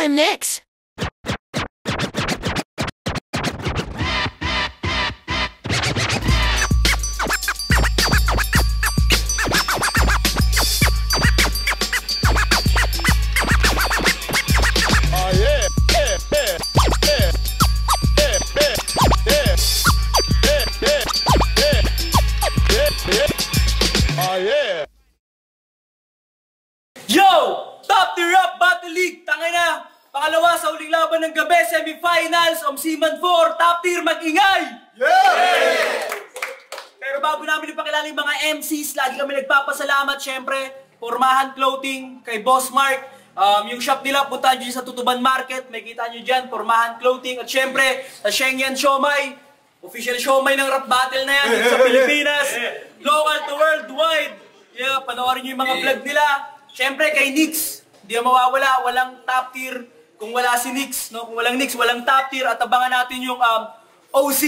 I'm next. Yo! Top Tier Up Battle League! Tangina! Pangalawa sa uling laban ng gabi, semifinals, Omsiman 4, Top Tier, mag-ingay! Yeah! Pero bago namin ipakilala yung mga MCs, lagi kami nagpapasalamat, syempre, Pormahan Clothing, kay Boss Mark. Yung shop nila, puntahan nyo sa Tutuban Market, may kita nyo dyan, Pormahan Clothing. At syempre, sa Shengyan Siomai, official siomai ng rap battle na yan dito sa Pilipinas. Local to worldwide. Yeah, panoorin nyo yung mga vlog nila. Syempre kay Nix, hindi na mawawala, walang top tier kung wala si Nix, no? Kung walang Nix, walang top tier. At abangan natin yung OC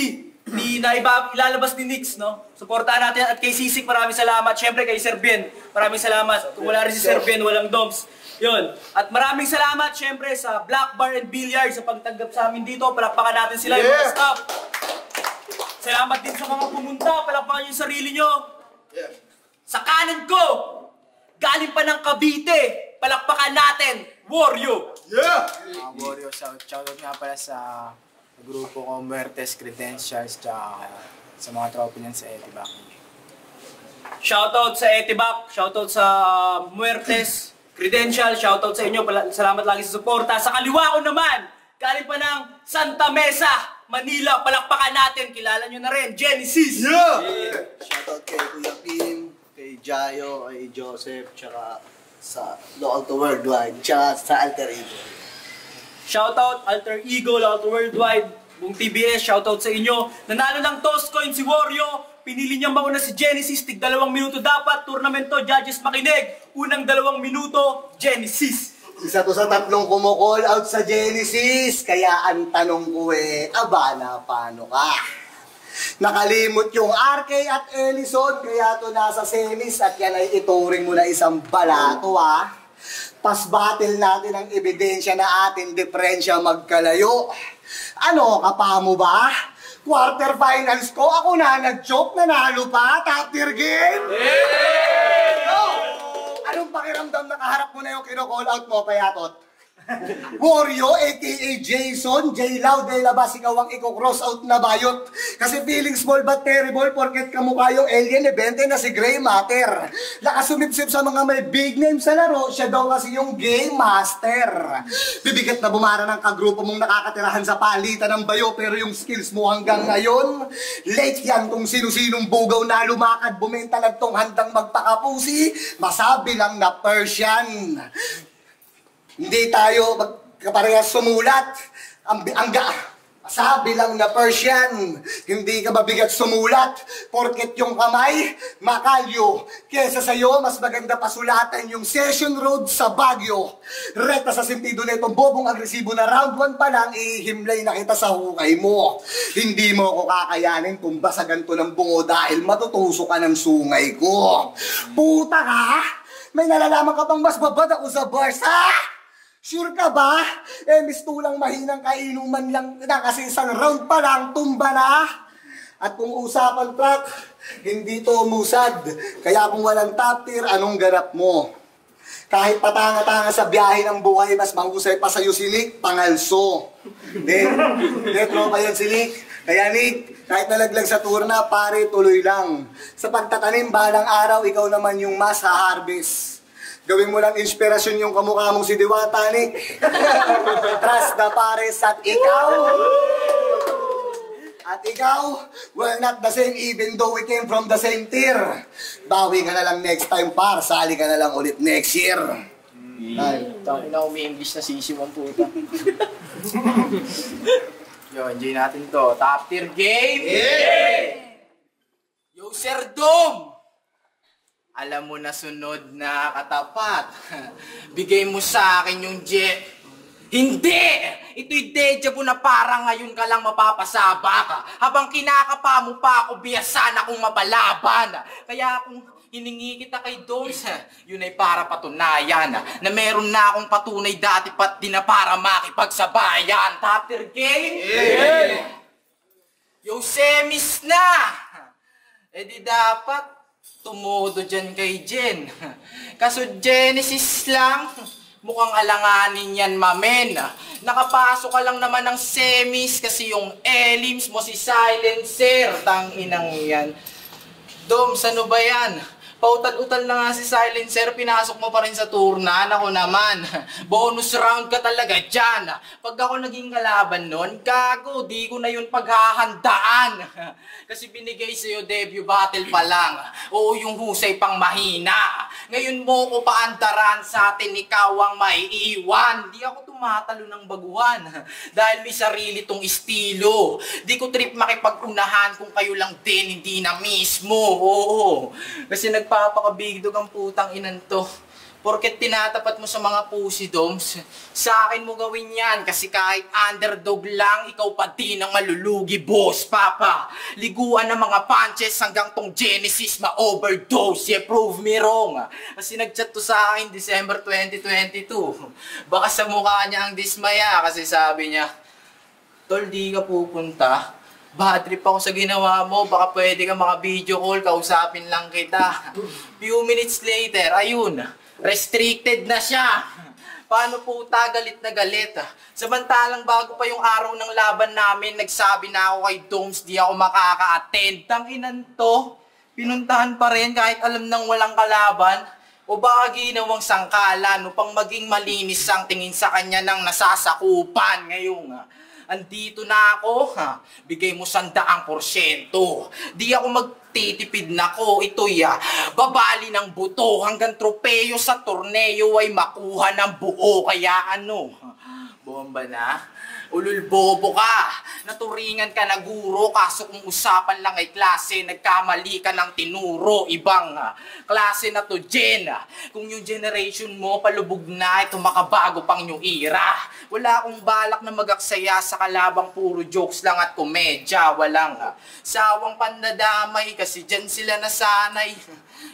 na ilalabas ni Nix, no? Suportahan natin. At kay Sisik, maraming salamat. Syempre kay Sir Ben, maraming salamat. Kung wala rin si Sir Ben, walang Doms. Yun. At maraming salamat syempre sa Black Bar and Billiard sa pagtanggap sa amin dito. Palakpakan natin sila yung mga staff. Salamat din sa mga pumunta. Palakpakan yung sarili nyo. Sa kanan ko, galing pa ng Cavite, palakpakan natin, Wario! Yeah! Wario, shoutout nga pala sa grupo ko, Muertes, Credentials, tsaka sa mga tropa niyan sa Etibac. Shoutout sa Etibac, shoutout sa Muertes, Credentials, shoutout sa inyo, salamat lagi sa suporta. Sa kaliwa ko naman, galing pa ng Santa Mesa, Manila, palakpakan natin, kilala nyo na rin, Genesis! Yeah! Shoutout kay Kuya Pim, kay Jayo, kay Joseph, tsaka sa Local to Worldwide, tsaka sa Alter Ego. Shoutout Alter Ego, Local to Worldwide, buong TBS, shoutout sa inyo. Nanalo ng toss coin si Wario, pinili niya mauna si Genesis, tig 2 minuto dapat, tournament to, judges makinig, unang 2 minuto, Genesis. Isa to sa 3 kumo-call out sa Genesis, kaya ang tanong ko aba na paano ka? Nakalimot yung RK at Ellison, kaya to nasa semis at yan ay ituring mo na isang balato Pas-battle natin ang ebidensya na ating diferensya magkalayo. Ano, kapa mo ba? Quarterfinals ko, ako na nag-joke, nanalo pa, top tier game? Anong pakiramdam na kaharap mo na yung kino-call out mo, payatot? Wario, aka Jason, J. Lau de Labas, ikaw ang i-cross out na bayot. Kasi feeling small but terrible, porket kamukha yung alien evente na si Grey Matter. Nakasumipsip sa mga may big name sa laro, siya daw kasi yung Game Master. Bibigat na bumara ng kagrupo mong nakakatirahan sa palitan ng bayo, pero yung skills mo hanggang ngayon, late yan kung sino-sinong bugaw na lumakad, bumenta lang tong handang magpakapusi, masabi lang na Persian. Hindi tayo magkaparehas sumulat. Sabi lang na Persian, hindi ka mabigat sumulat, porket yung kamay, makalyo. Kesa sa'yo, mas maganda pasulatan yung Session Road sa Baguio. Rekta sa sentido na itong bobong agresibo na round 1 pa lang, ihimlay na kita sa hukay mo. Hindi mo ako kakayanin kung basagan to ng bungo dahil matutuso ka ng sungay ko. Puta ka? May nalalaman ka pang mas babad ako sa bars, ha? Sure ka ba? Mistulang mahinang kainuman lang na kasi isang round pa lang, tumba na. At kung usapan track, hindi to umusad. Kaya kung walang top tier, anong ganap mo? Kahit patanga-tanga sa biyahe ng buhay, mas mahusay pa sa'yo si Nick, pangalso. Hindi, tropa yan si Nick. Kaya Nick, kahit nalaglag sa turna, pare, tuloy lang. Sa pagtatanim, balang araw, ikaw naman yung mas ha-harvest. Gawin mo lang inspirasyon yung kamukha mong si Diwata, Nick. Trust the pares at ikaw. At ikaw, we're not the same even though we came from the same tier. Bawi ka na lang next time, par. Sali ka na lang ulit next year. Tangin na umi-English na sisiw ang puta. Yo, enjoy natin to. Top tier game! Yeah! Yo, Sir Dom! Alam mo na sunod na katapat. Bigay mo sa akin yung jet. Hindi! Ito'y deja vu na parang ngayon ka lang mapapasaba ka. Habang kinakapa mo pa ako, biyasan akong mapalaban. Kaya kung hiningi kita kay Doms. Yun ay para patunayan na meron na akong patunay dati pat di na para makipagsabayan. Tapter game? Yo, semis na! Eh di dapat tumudo dyan kay Jen. Kaso Genesis lang, mukhang alanganin yan, mamen. Nakapasok ka lang naman ng semis kasi yung elims mo si Silencer. Tanginang yan. Doms, ano ba yan? Pautal-utal na nga si Silencer, pinasok mo pa rin sa turnan. Ako naman, bonus round ka talaga dyan. Pag ako naging kalaban nun, gago, di ko na yun paghahandaan. Kasi binigay sa'yo debut battle pa lang. Oo, yung husay pang mahina. Ngayon mo ko paandaran sa atin, ikaw ang maiiwan. Di ako tumatalo ng baguhan. Dahil may sarili tong estilo. Di ko trip makipag-unahan kung kayo lang din, hindi na mismo. Oo, kasi nagpapakabigdog ang putang inan to. Porket tinatapat mo sa mga pussy, Doms, sa akin mo gawin yan. Kasi kahit underdog lang, ikaw pa din ang malulugi, boss, papa. Liguan ng mga punches hanggang tong Genesis ma-overdose. Yeah, prove me wrong. Kasi nagchat to sa akin December 2022. Baka sa mukha niya ang dismaya kasi sabi niya, Tol, di ka pupunta. Bad trip ako sa ginawa mo, baka pwede ka maka-video call, kausapin lang kita. Few minutes later, ayun, restricted na siya. Paano puta, galit na galit. Samantalang bago pa yung araw ng laban namin, nagsabi na ako kay Doms, di ako makaka-attend. Tanginan to, pinuntahan pa rin kahit alam nang walang kalaban. O baka ginawang sangkalan upang maging malinis ang tingin sa kanya ng nasasakupan ngayong andito na ako, bigay mo 100%. Di ako magtitipid na ko, ito'y babali ng buto hanggang tropeyo sa torneo ay makuha ng buo. Kaya ano, bomba na? Ulul bobo ka, naturingan ka na guro, kaso kung usapan lang ay klase, nagkamali ka ng tinuro. Ibang klase na to, Jen. Kung yung generation mo palubog na, ito makabago pang yung era. Wala akong balak na magaksaya sa kalabang puro jokes lang at komedya. Walang sawang pandadamay kasi dyan sila nasanay.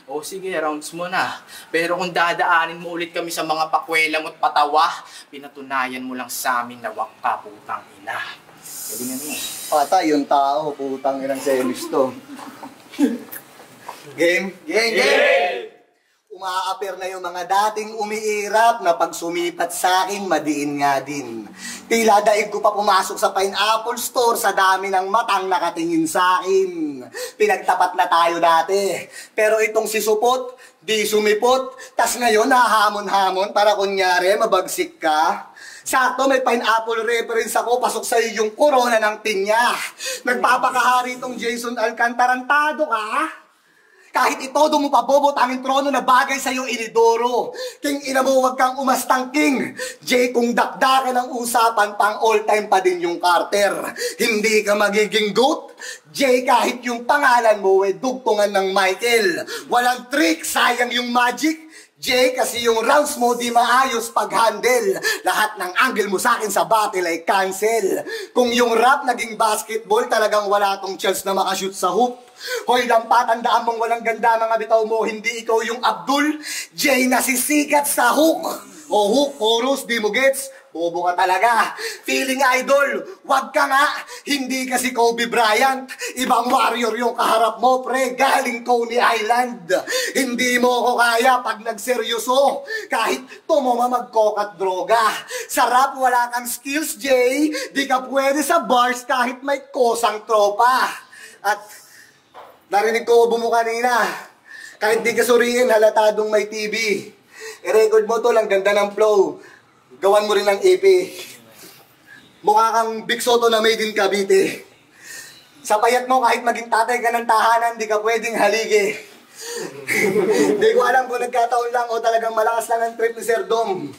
O sige, rounds mo na. Pero kung dadaanin mo ulit kami sa mga pakwela mo't patawa, pinatunayan mo lang sa amin na wak ka, putang ina. Galingan mo. Patay yung tao, putang inang semis to. Game? Game! Umaaper na yung mga dating umiirap na pag sumipat sa akin, madiin nga din. Tila daig ko pa pumasok sa Pineapple Store sa dami ng matang nakatingin sa akin. Pinagtapat na tayo dati. Pero itong si Supot, di sumipot. Tas ngayon nahamon-hamon para kunyari mabagsik ka. Sakto, may pineapple reference ako, pasok sa iyo yung corona ng pinya. Nagpapakahari itong Jason Alcantarantado ka. Kahit itodo mo pa bobo, tanging trono na bagay sa'yo inidoro. King ina mo, wag kang umastang king. Jay, kung dakdakan ang usapan, pang all time pa din yung Carter. Hindi ka magiging goat. Jay, kahit yung pangalan mo, dugtungan ng Michael. Walang trick, sayang yung magic. Jay, kasi yung rounds mo di maayos pag-handle. Lahat ng angle mo sa akin sa battle ay cancel. Kung yung rap naging basketball, talagang wala tong chance na makashoot sa hoop. Hoy, lampa, tandaan mong walang ganda mga bitaw mo, hindi ikaw yung Abdul. Jay, nasisikat sa hook. O hook, chorus, di mo gets? Bobo ka talaga. Feeling idol, wag ka nga. Hindi kasi Kobe Bryant. Ibang warrior yung kaharap mo, pre. Galing Coney Island. Hindi mo ko kaya pag nagseryoso. Kahit tumuma magkokat droga. Sa rap, wala kang skills, Jay. Di ka pwede sa bars kahit may kosang tropa. At narinig ko mo kanina. Kahit di ka suriin, halatadong may TV. I-record mo to lang, ganda ng flow. Gawan mo rin ng EP. Mukha kang Big Soto na made in Cavite. Sa payat mo, kahit maging tatay ka ng tahanan, di ka pwedeng haligi. Di ko alam kung nagkataon lang o talagang malakas lang ang trip ni Sir Dom.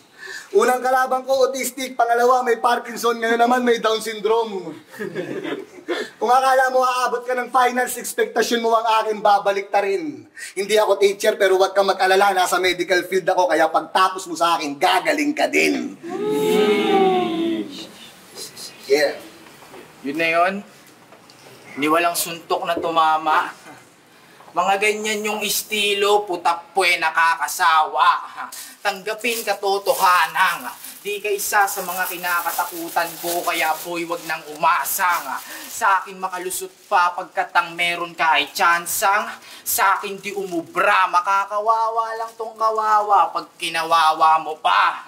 Unang kalaban ko, autistic. Pangalawa, may Parkinson. Ngayon naman, may Down syndrome. Kung akala mo aabot ka ng finals, expectation mo ang akin, babalik ta rin. Hindi ako teacher, pero huwag kang mag-alala. Nasa medical field ako, kaya pagtapos mo sa akin, gagaling ka din. Yeah. Yun na yun. Ni walang suntok na tumama. Mga ganyan yung estilo, putapwe nakakasawa. Tanggapin katotohanan. Di ka isa sa mga kinakatakutan ko, kaya boy, wag nang umasang. Sa akin makalusot pa pagkatang meron ka ay tsansang. Sa akin di umubra, makakawawa lang tong kawawa pag kinawawa mo pa.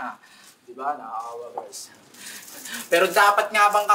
Diba? Nakakawa guys. Pero dapat nga bang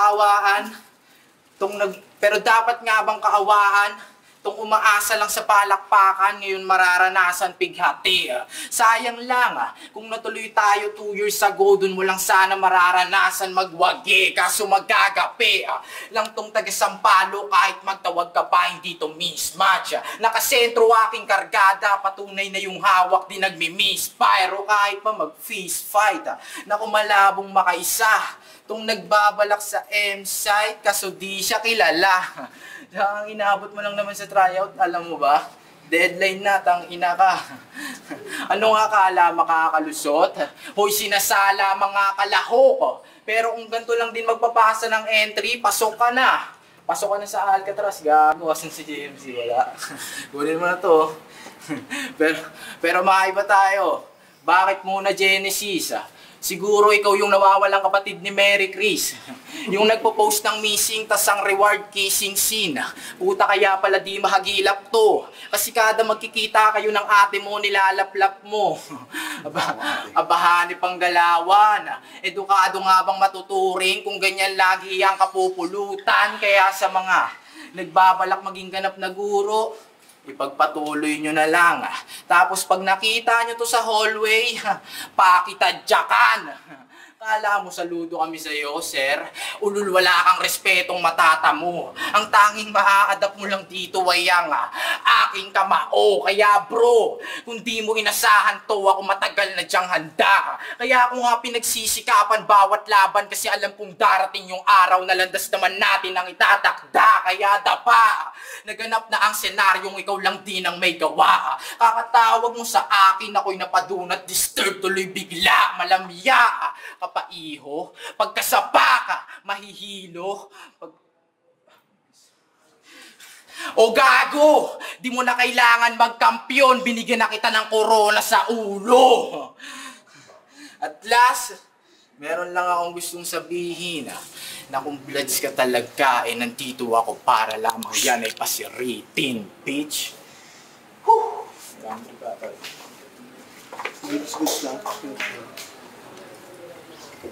kaawaan tong umaasa lang sa palakpakan, ngayon mararanasan pighati. Sayang lang, kung natuloy tayo 2 years ago, dun mo lang sana mararanasan magwagi, kaso magagapi. Lang tong taga-Sampalo, kahit magtawag ka pa, hindi to mismatch. Nakasentro aking kargada, patunay na yung hawak di nagmi-misfire. O kahit pa mag-fist fight, na kumalabong makaisa. Tong nagbabalak sa M-site, kaso di siya kilala. Ang inaabot mo lang naman sa tryout, alam mo ba? Deadline na, tang ina ka. Ano nga kala makakalusot? Hoy, sinasala mga kalahok. Pero kung ganito lang din magpapasa ng entry, pasok ka na. Pasok ka na sa Alcatraz, gago. Asan si JMC? Wala. Kunin mo na to. pero makaiba tayo. Bakit muna Genesis? Siguro ikaw yung nawawalang kapatid ni Mary Chris. Yung nagpo-post ng missing tas ang reward kissing scene. Puta, kaya pala di mahagilap to. Kasi kada magkikita kayo ng ate mo, nilalaplap mo. Abahani pang galawan. Edukado nga bang matuturing kung ganyan lagi ang kapupulutan? Kaya sa mga nagbabalak maging ganap na guro, ipagpatuloy nyo na lang. Tapos pag nakita nyo to sa hallway, pakitadyakan. Kala mo saludo kami sa'yo, sir? Ulul, wala kang respetong matata mo. Ang tanging maa-adapt mo lang dito ay ang aking kamao. Kaya bro, kung di mo inasahan to, ako matagal na diyang handa. Kaya ako nga pinagsisikapan bawat laban kasi alam kong darating yung araw na landas naman natin ang itatakda. Kaya dapa, naganap na ang senaryong ikaw lang din ang may gawa. Kakatawag mo sa akin, ako'y napadunat, disturb tuloy bigla, malamya. Kapaiho, pagkasapa ka, mahihilo, O gago, di mo na kailangan magkampiyon, binigyan na kita ng corona sa ulo. At last, meron lang akong gustong sabihin na kung bloods ka talaga, nandito ako para lamang yan ay pasiritin, bitch. Whew!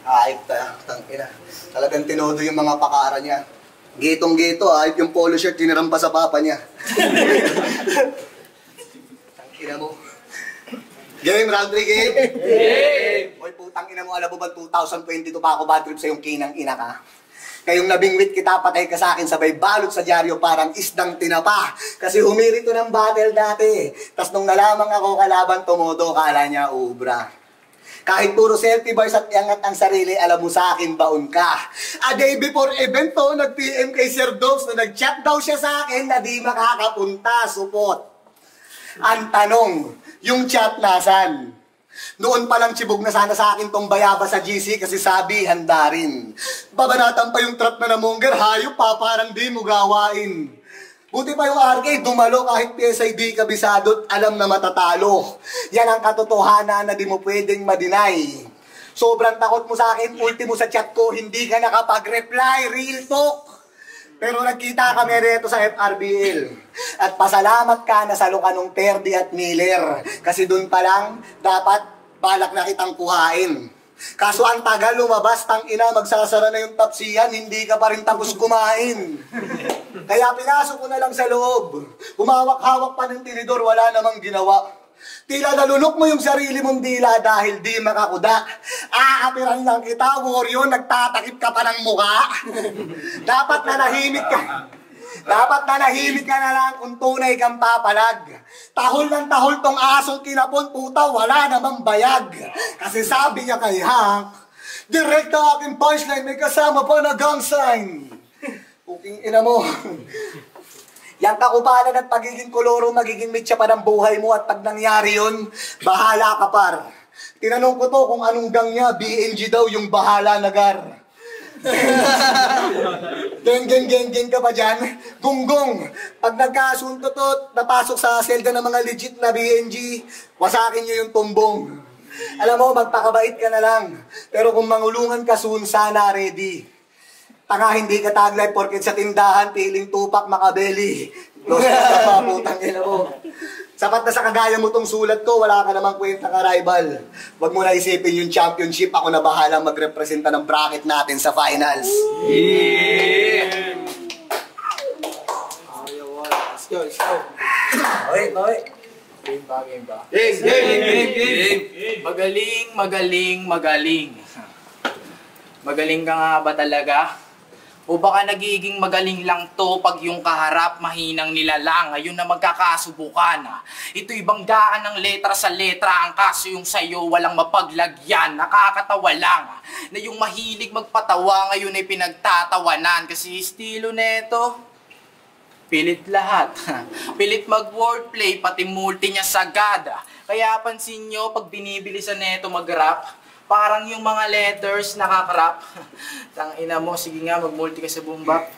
Ayop tayo, tangina. Talagang tinodo yung mga pakara niya. Gitong-gito, ayop yung polo shirt, tiniram pa sa papa niya. Tangina mo. Game, round 3 game? Game! Hoy, putang ina mo, alam mo ba 2022 pa ako bad trip sa yung kinang ina ka? Kayong nabingwit kita, patay ka sa akin, sabay balot sa dyaryo parang isdang tinapa. Kasi humirito ng battle dati. Tas nung nalamang ako kalaban tumodo, kala niya ubra. Kahit puro selfie bars at iangat ang sarili, alam mo sa akin, baon ka. A day before event to, nag-PM kay Sir Dogs na nag-chat daw siya sa akin na di makakapunta, supot. Ang tanong, yung chat nasan? Noon palang tsibog na sana sa akin tong bayaba sa GC kasi sabi, handa rin. Babanatan pa yung trap na namongger, hayop pa, parang di mo gawain. Buti pa yung RK, dumalo kahit PSI di kabisado at alam na matatalo. Yan ang katotohanan na di mo pwedeng madinay. Sobrang takot mo sa akin, ultimo sa chat ko, hindi ka nakapag-reply, real talk. Pero nagkita kami rito sa FRBL. At pasalamat ka na salo ka nung Terdi at Miller. Kasi dun pa lang, dapat balak na kitang kuhain. Kaso ang tagal lumabas, tang ina, magsasara na yung tapsiyan, hindi ka pa rin tapos kumain. Kaya pinasok ko na lang sa loob. Humawak-hawak pa ng tinidor, wala namang ginawa. Tila nalunok mo yung sarili mong dila dahil di makakuda. Aapiran lang kita, warrior, nagtatakip ka pa ng mukha. Dapat nanahimik ka. Dapat nanahimik ka na lang kung tunay kang papalag. Tahol ng tahol tong asong kinapon, puta, wala namang bayag. Kasi sabi niya kay Hank, direct na aking punchline, may kasama pa na gang sign. Puking ina mo. Yang kakupalan at pagiging koloro, magiging mitya pa ng buhay mo at pag nangyari yun, bahala ka par. Tinanong ko to kung anong gang niya, BNG daw yung bahala na gar. Geng ka pa dyan? Gunggong, pag nagkasunto to, napasok sa selda ng mga legit na BNG, wasakin nyo yung tumbong. Alam mo, magpakabait ka na lang. Pero kung mangulungan ka soon, sana ready. Tanga, hindi ka taglay porket sa tindahan, piling Tupac Makabeli. Dos ka pa, putang ina mo. Sapat na sa kagaya mo tong sulat ko, wala ka namang kwenta ka rival. Huwag mo na isipin yung championship, ako na bahala magrepresenta ng bracket natin sa finals. Yeah! Let's go, let's go. Okay. Game ba? Game. Magaling. Magaling ka nga ba talaga? O baka nagiging magaling lang to pag yung kaharap mahinang nilalang, ngayon na magkakasubukan. Ito'y banggaan ng letra sa letra, ang kaso yung sayo walang mapaglagyan, nakakatawa lang. Na yung mahilig magpatawa ngayon ay pinagtatawanan, kasi estilo neto, pilit lahat. Pilit mag-wordplay, pati multi niya sagad. Kaya pansin nyo, pag binibili sa neto mag-rap, parang yung mga letters nakakrap. Tangina mo, sige nga, mag-multi ka sa bumbak.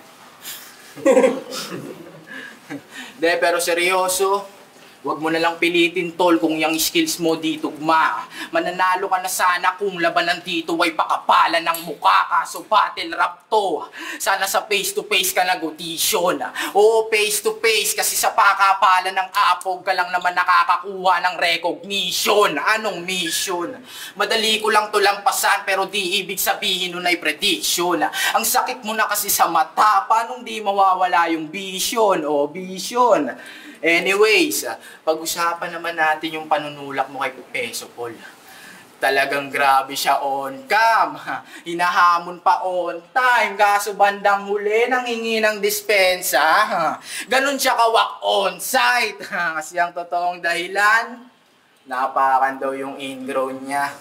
De, pero seryoso, huwag mo na lang pilitin tol kung yung skills mo di tugma. Mananalo ka na sana kung labanan dito ay pakapalan ng mukha, kaso battle rap to. Sana sa face to face ka nag-audition. Oo, face to face, kasi sa pakapalan ng apog ka lang naman nakakakuha ng recognition. Anong mission? Madali ko lang to lampasan, pero di ibig sabihin nun ay prediction. Ang sakit mo na kasi sa mata, paano di mawawala yung vision? O vision. Anyways, pag-usapan naman natin yung panunulak mo kay Peso Paul. Talagang grabe siya on cam. Hinahamon pa on time. Kaso bandang huli nang hingi ng dispensa. Ganon siya kawak on site. Kasi ang totoong dahilan, napakan daw yung ingrown niya.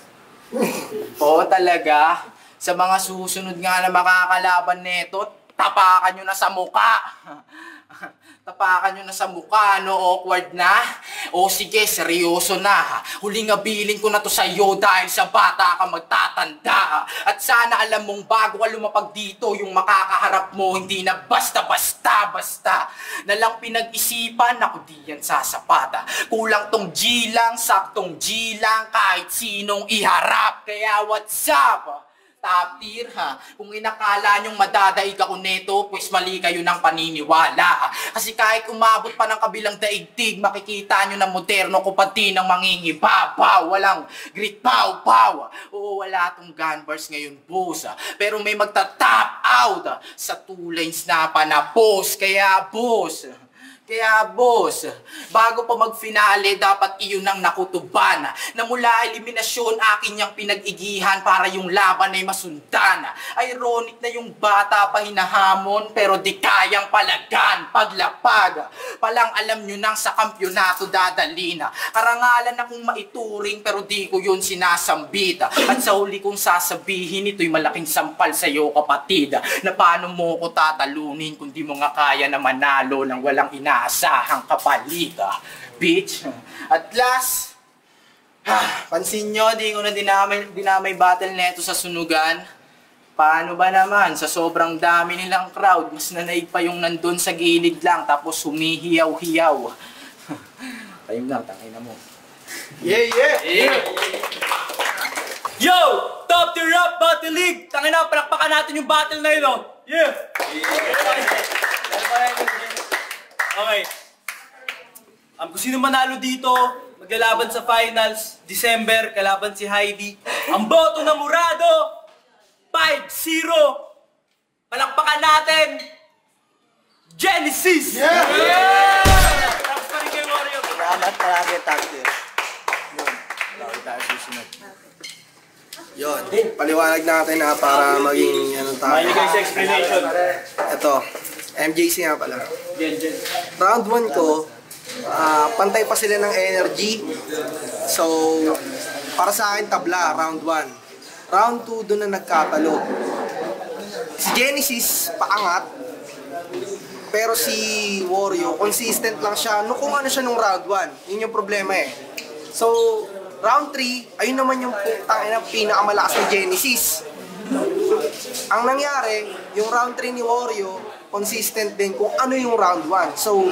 Oo talaga. Sa mga susunod nga na makakalaban neto, tapakan nyo na sa muka. Tapakan nyo na sa mukha, no? Awkward na? O sige, seryoso na. Huling abiling ko na to sa'yo dahil sa bata ka magtatanda. At sana alam mong bago ka lumapag dito, yung makakaharap mo hindi na basta-basta na lang pinag-isipan, ako di yan sasapata. Kulang tong G lang, saktong G lang, kahit sinong iharap. Kaya what's up? Top tier ha. Kung inakala nyong madadaig ako neto, pues mali kayo ng paniniwala. Kasi kahit umabot pa ng kabilang daigdig, makikita nyo na moderno ko pati ng mangingibabaw. Walang grit pow. Oo, wala tong gun bars ngayon, boss. Pero may magta-top out sa 2 lines na panapos. Kaya boss, bago pa mag-finale, dapat iyon ang nakutuban. Na mula eliminasyon, akin niyang pinag-igihan para yung laban ay masundan. Ironic na yung bata pa hinahamon, pero di kayang palagan. Paglapag, palang alam nyo nang sa kampyonato dadalhin. Karangalan akong maituring, pero di ko yun sinasambit. At sa huli kong sasabihin, ito'y malaking sampal sa'yo kapatid. Na paano mo ko tatalunin kung di mo nga kaya na manalo ng walang inaasahang kapalit, bitch. At last, pansin nyo, di ko na dinamay battle neto sa sunugan. Paano ba naman, sa sobrang dami nilang crowd, mas nanaig pa yung nandun sa gilid lang, tapos humihiyaw-hiyaw. Ayun lang, tangina mo. Yeah! Yo! Top tier rap battle league! Tangina, palakpakan natin yung battle na yun, oh! Yeah! Okay. Kung sino manalo dito, maglalaban sa finals, December, kalaban si Heidi. Ang boto ng Murado, 5-0. Palakpakan natin, Genesis! Yeah! Tapos pa rin kayo, Wario. Salamat palagi, Takdir. Bakit tayo susunod? Yun, paliwanag natin na para maging ano tayo. Mahilig kayo sa explanation. Ito, MJC nga pala. Round 1 ko, pantay pa sila ng energy. So, para sa akin tabla, round 1. Round 2, doon na nagkatalo. Si Genesis, paangat. Pero si Wario, consistent lang siya. Kung ano siya nung round 1, yun yung problema eh. So, round 3, ayun naman yung pinakamalakas ni Genesis. ang nangyari, yung round 3 ni Wario, consistent din kung ano yung round 1. So,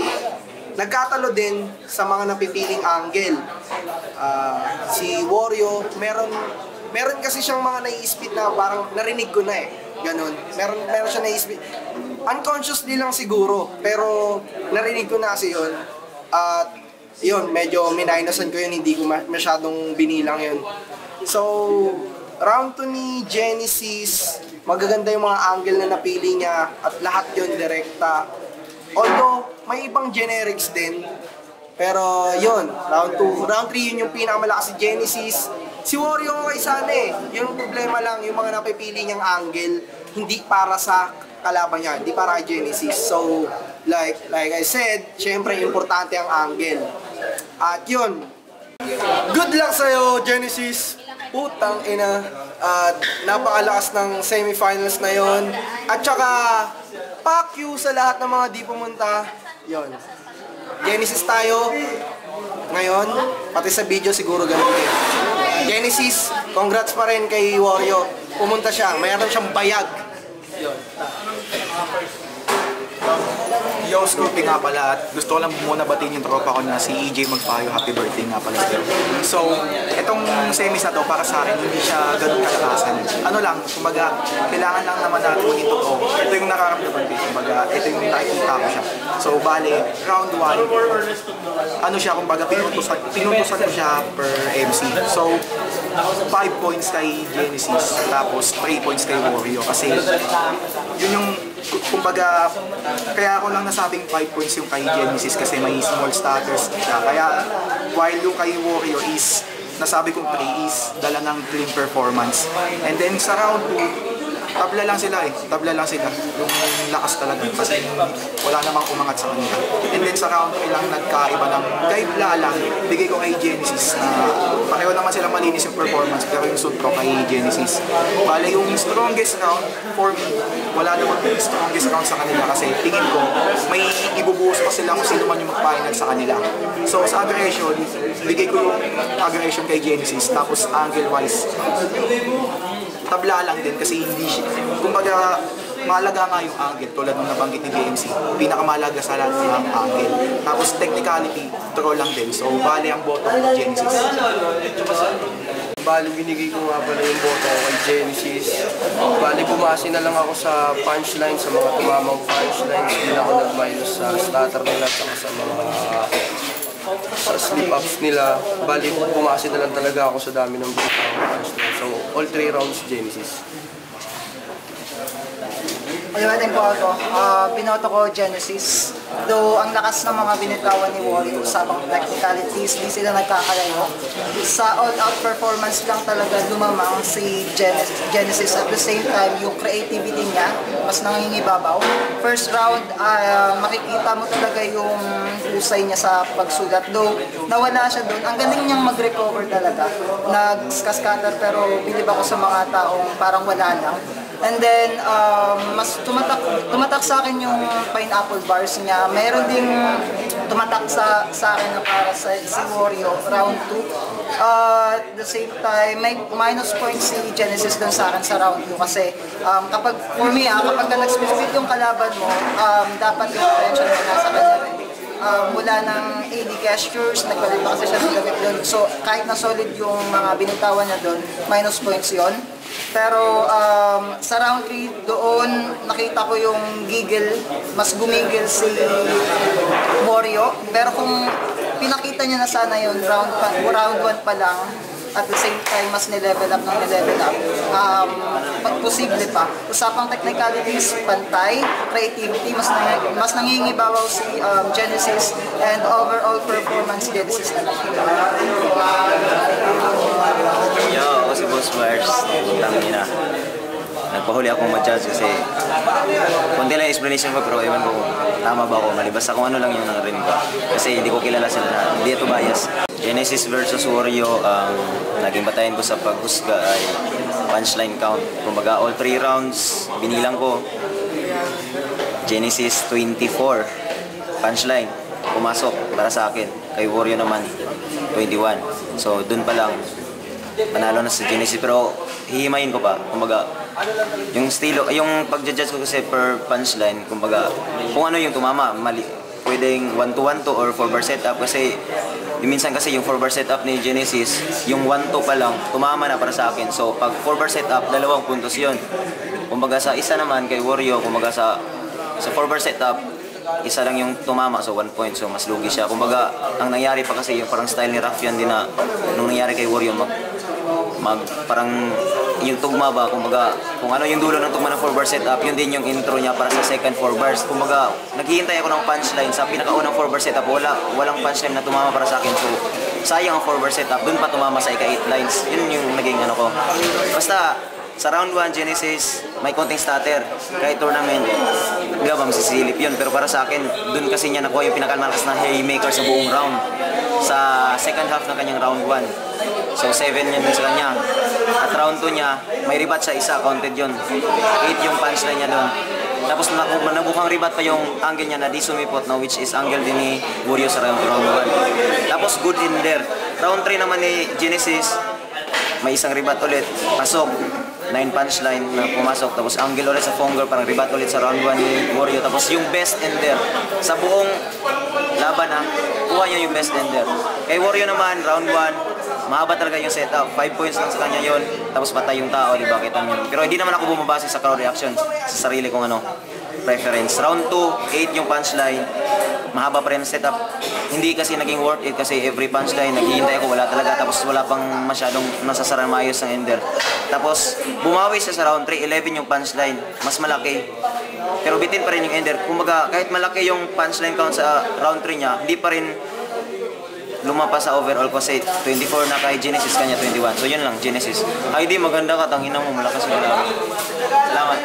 nagkatalo din sa mga napipiling angle. Si Wario, meron kasi siyang mga nai-spit na parang narinig ko na eh. Ganon. Meron siya nai-spit. Unconsciously lang siguro, pero narinig ko na kasi yun. At yun, medyo minainasan ko yun, hindi ko masyadong binilang yun. So, round 2 ni Genesis, magaganda yung mga angle na napili niya at lahat yun direkta. Although, may ibang generics din. Pero yun, round 2. Round 3 yun yung pinakamalakas si Genesis. Si Wario okay sana eh. Yung problema lang, yung mga napipili niyang angle, hindi para sa kalaban niya, hindi para kay Genesis. So, like I said, syempre importante ang angle. At yun, good luck sa'yo, Genesis. Putang ina. At napakalakas ng semifinals na yon. At saka, fuck you sa lahat ng mga di pumunta. Yon. Genesis tayo. Ngayon, pati sa video siguro ganun din. Genesis, congrats pa rin kay Wario. Pumunta siya, mayroon siyang bayag. Yon. Yo, Scoopy nga pala at gusto ko lang muna batiin yung tropa ko na si EJ Magpayo. Happy birthday nga pala sa'yo. So, itong semis na to para sa akin, hindi siya ganun kalakasan. Ano lang, kumbaga, kailangan lang naman natin maging totoo. Ito yung nakaramdaman ko, kumbaga, ito yung nakikita ko siya. So, bale, round 1, ano siya, kumbaga, pinutusan ko siya per MC. So, 5 points kay Genesis, tapos 3 points kay Wario. Kasi, yun yung, kumbaga, kaya ako lang nasabing 5 points yung kay Genesis kasi may small stutters siya. Kaya, while yung kay Wario is, nasabi kong 3 is, dala ng clean performance. And then sa round 2, tabla lang sila eh. Tabla lang sila. Yung lakas talaga. Kasi wala namang umangat sa kanila. And then sa round 3 lang nagkaiba ng guide lang. Bigay ko kay Genesis na pareho naman sila malinis yung performance pero yung suit ko kay Genesis. Bale yung strongest round for me, wala naman yung strongest round sa kanila kasi tingin ko may ibubuhos pa sila kung sino man yung mag-final sa kanila. So sa aggression, bigay ko yung aggression kay Genesis tapos angle wise tabla lang din kasi hindi siya, kumbaga mahalaga nga yung angle tulad ng nabanggit ni BMC, pinakamahalaga sa lahat ng angle. Tapos technicality, draw lang din. So bali ang boto ng Genesis. Bali binigay ko nga pala yung boto ko kay Genesis. Bali bumasi na lang ako sa punchline, sa mga tumamang punchlines. Hindi na ako nag-minus sa starter nila at sa mga slip-ups nila. Bali bumasi na lang talaga ako sa dami ng punchline. So all 3 rounds Genesis. Paliwatin po ako, binoto ko Genesis. Though ang lakas ng mga binitawan ni Wario sa mga technicalities, di sila nagkakalayo. Sa all-out performance lang talaga lumamang si Genesis. At the same time, yung creativity niya, mas nangingibabaw. First round, makikita mo talaga yung husay niya sa pagsulat. Though nawala siya doon, ang galing niyang mag-recover talaga. Nag-scatter pero bilib ako sa mga taong parang wala lang. And then, mas tumatak sa akin yung pineapple bars niya. Meron ding tumatak sa akin na para sa si Wario, round 2. At the same time, may minus points si Genesis dun sa akin sa round 2 kasi kapag, for me, kapag nag-specific yung kalaban mo, dapat yung attention mo nasa kanya rin. Mula ng AD gestures, nagbalit pa kasi siya ng gamit doon. So, kahit na solid yung mga binitawan niya doon, minus points yon. Pero sa round 3 doon, nakita ko yung giggle, mas gumigil si Wario. Pero kung pinakita niya na sana yun, round 1 pa lang, at the same time, mas nilevel up, posible pa. Usapang technicalities, pantay, creativity, mas nangingibabaw si Genesis, and overall performance Genesis na lang. Yo, ako si Boss Myers. Tangina. Nagpahuli akong ma-judge kasi konti lang explanation ko pero ewan ko tama ba ako, malibas kung ano lang yung narinig ko. Kasi hindi ko kilala sila na hindi ito bias. Genesis versus Wario, ang naging batayan ko sa paghusga ay punchline count. Kumbaga all 3 rounds, binilang ko. Genesis 24, punchline, pumasok para sa akin. Kay Wario naman, 21. So dun pa lang, panalo na sa Genesis pero hihimayin ko pa. Kumbaga, Yung estilo, yung pagja-judge ko kasi per punchline, kumbaga, kung ano yung tumama, mali, pwedeng 1-2-1-2 or 4-bar setup kasi minsan kasi yung 4-bar setup ni Genesis, yung 1-2 pa lang, tumama na para sa akin. So, pag 4-bar setup, 2 puntos yun. Kumbaga sa isa naman kay Wario, kumbaga sa 4-bar setup, isa lang yung tumama, so 1 point, so mas lugi siya. Kumbaga, ang nangyari pa kasi yung parang style ni Raffian din na nung nangyari kay Wario, parang yung tugma ba, kumbaga, kung ano yung dulo ng tugma ng 4-bar setup, yun din yung intro niya para sa second 4 bars. Kumbaga, naghihintay ako ng punchline sa pinakaunang 4-bar setup, walang punchline na tumama para sa akin. So, sayang ang 4-bar setup, dun pa tumama sa ika-8 lines. Yun yung naging ano ko. Basta, sa round 1, Genesis, may konting stutter. Kahit tournament, di ba, masisilip yun. Pero para sa akin, dun kasi niya nakuha yung pinakamalakas na haymaker sa buong round. Sa second half ng kanyang round 1. So 7 yun sa kanya. At round 2 niya, may ribat sa isa, counted yun. 8 yung punchline niya dun. Tapos nabukang ribat pa yung angle niya na di sumipot, no, which is angle din ni Wario sa round 1. Tapos good in there. Round 3 naman ni Genesis, may isang ribat ulit, pasok. 9 punchline na pumasok, tapos angle ulit sa Fonger, parang ribat ulit sa round 1 ni Wario. Tapos yung best ender sa buong laban na kuha niya yung best ender. Kay Wario naman, round 1, mahaba talaga yung setup, 5 points lang sa kanya yon, tapos patay yung tao, di ba, kita niyo. Pero hindi naman ako bumabase sa crowd reaction, sa sarili kong ano, preference. Round 2, 8 yung punchline, mahaba pa rin ang setup. Hindi kasi naging worth it kasi every punchline, naghihintay ako, wala talaga. Tapos wala pang masyadong nasasara maayos ng ender. Tapos bumawi siya sa round 3, 11 yung punchline, mas malaki. Pero bitin pa rin yung ender. Kumbaga, kahit malaki yung punchline count sa round 3 niya, hindi pa rin lumapa sa overall kasi 24 na kay Genesis, kanya 21. So yun lang, Genesis. Ay di, maganda ka, tangina mo, malakas mo lang. Salamat.